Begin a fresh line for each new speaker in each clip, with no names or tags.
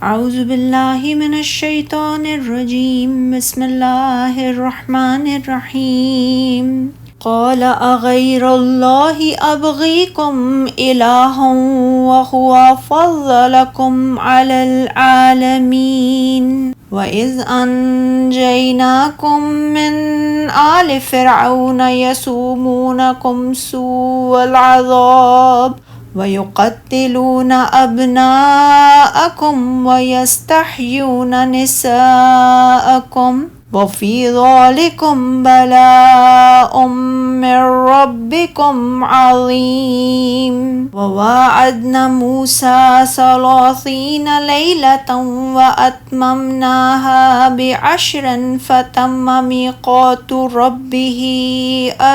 اعوذ باللہ من الشیطان الرجیم بسم اللہ الرحمن الرحیم قال اغیر اللہ ابغیکم الہا وہو فضلکم علی العالمین وَإِذْ أَنْجَيْنَاكُمْ مِنْ آلِ فِرْعَوْنَ يَسُومُونَكُمْ سُوءَ الْعَذَابِ وَيُقَتِّلُونَ أَبْنَاءَكُمْ وَيَسْتَحْيُونَ نِسَاءَكُمْ وَفِي ذَلِكُمْ بَلَاءٌ مِّن رَّبِّكُمْ عَظِيمٌ وَوَاعَدْنَا مُوسَىٰ 30 لَيْلَةً وَأَتْمَمْنَاهَا ب10 فَتَمَّ مِيقَاتُ رَبِّهِ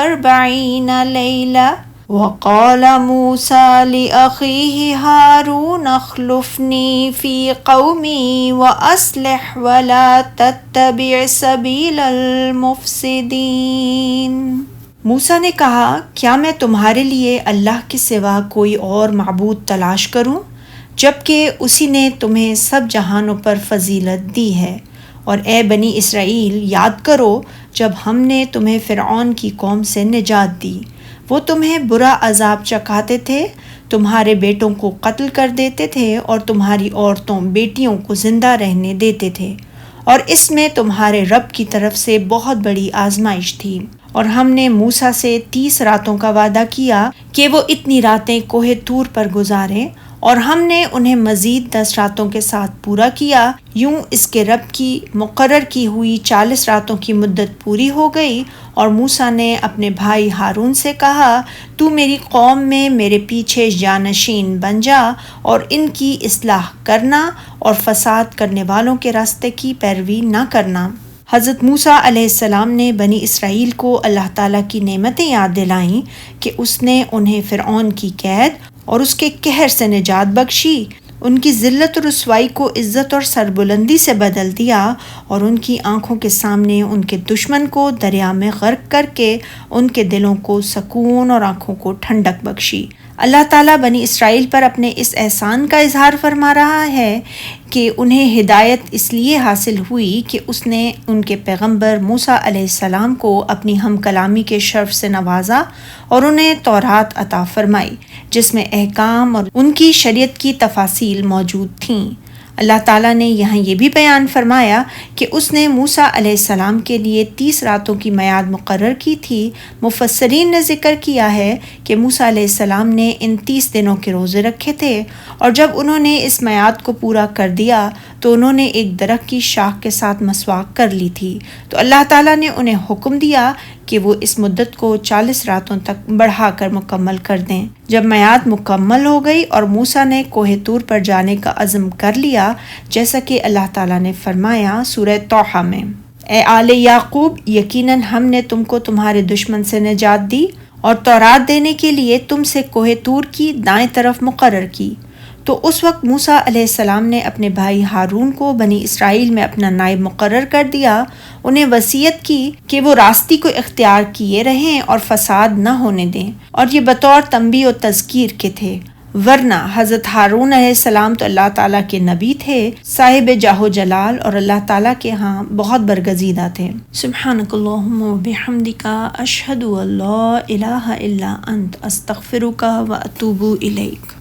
40 لَيْلَةً وقال موسى لأخيه هارون اخلفني في قومي وأصلح ولا تتبع سبيل المفسدين۔ موسیٰ نے کہا، کیا میں تمہارے لیے اللہ کے سوا کوئی اور معبود تلاش کروں جبکہ اسی نے تمہیں سب جہانوں پر فضیلت دی ہے؟ اور اے بنی اسرائیل، یاد کرو جب ہم نے تمہیں فرعون کی قوم سے نجات دی، وہ تمہیں برا عذاب چکھاتے تھے، تمہارے بیٹوں کو قتل کر دیتے تھے اور تمہاری عورتوں بیٹیوں کو زندہ رہنے دیتے تھے، اور اس میں تمہارے رب کی طرف سے بہت بڑی آزمائش تھی۔ اور ہم نے موسیٰ سے 30 راتوں کا وعدہ کیا کہ وہ اتنی راتیں کوہ طور پر گزاریں، اور ہم نے انہیں مزید 10 راتوں کے ساتھ پورا کیا۔ یوں اس کے رب کی مقرر کی ہوئی 40 راتوں کی مدت پوری ہو گئی، اور موسیٰ نے اپنے بھائی ہارون سے کہا، تو میری قوم میں میرے پیچھے جانشین بن جا اور ان کی اصلاح کرنا اور فساد کرنے والوں کے راستے کی پیروی نہ کرنا۔ حضرت موسیٰ علیہ السلام نے بنی اسرائیل کو اللہ تعالیٰ کی نعمتیں یاد دلائیں کہ اس نے انہیں فرعون کی قید اور اس کے قہر سے نجات بخشی، ان کی ذلت و رسوائی کو عزت اور سربلندی سے بدل دیا، اور ان کی آنکھوں کے سامنے ان کے دشمن کو دریا میں غرق کر کے ان کے دلوں کو سکون اور آنکھوں کو ٹھنڈک بخشی۔ اللہ تعالیٰ بنی اسرائیل پر اپنے اس احسان کا اظہار فرما رہا ہے کہ انہیں ہدایت اس لیے حاصل ہوئی کہ اس نے ان کے پیغمبر موسیٰ علیہ السلام کو اپنی ہم کلامی کے شرف سے نوازا اور انہیں تورات عطا فرمائی، جس میں احکام اور ان کی شریعت کی تفاصیل موجود تھیں۔ اللہ تعالیٰ نے یہاں یہ بھی بیان فرمایا کہ اس نے موسیٰ علیہ السلام کے لیے 30 راتوں کی میعاد مقرر کی تھی۔ مفسرین نے ذکر کیا ہے کہ موسیٰ علیہ السلام نے ان 30 دنوں کے روزے رکھے تھے، اور جب انہوں نے اس میعاد کو پورا کر دیا تو انہوں نے ایک درخت کی شاخ کے ساتھ مسواک کر لی تھی، تو اللہ تعالیٰ نے انہیں حکم دیا کہ وہ اس مدت کو 40 راتوں تک بڑھا کر مکمل کر دیں۔ جب میعاد مکمل ہو گئی اور موسیٰ نے کوہ طور پر جانے کا عزم کر لیا، جیسا کہ اللہ تعالیٰ نے فرمایا سورہ طٰہٰ میں، اے آل یعقوب، یقیناً ہم نے تم کو تمہارے دشمن سے نجات دی اور تورات دینے کے لیے تم سے کوہ طور کی دائیں طرف مقرر کی۔ تو اس وقت موسیٰ علیہ السلام نے اپنے بھائی ہارون کو بنی اسرائیل میں اپنا نائب مقرر کر دیا، انہیں وصیت کی کہ وہ راستی کو اختیار کیے رہیں اور فساد نہ ہونے دیں، اور یہ بطور تنبیہ و تذکیر کے تھے، ورنہ حضرت ہارون علیہ السلام تو اللہ تعالیٰ کے نبی تھے، صاحب جاہ و جلال، اور اللہ تعالیٰ کے ہاں بہت برگزیدہ تھے۔ سبحانک اللہم و بحمدک، اشہد ان لا الہ الا انت، استغفرک و اتوب الیک۔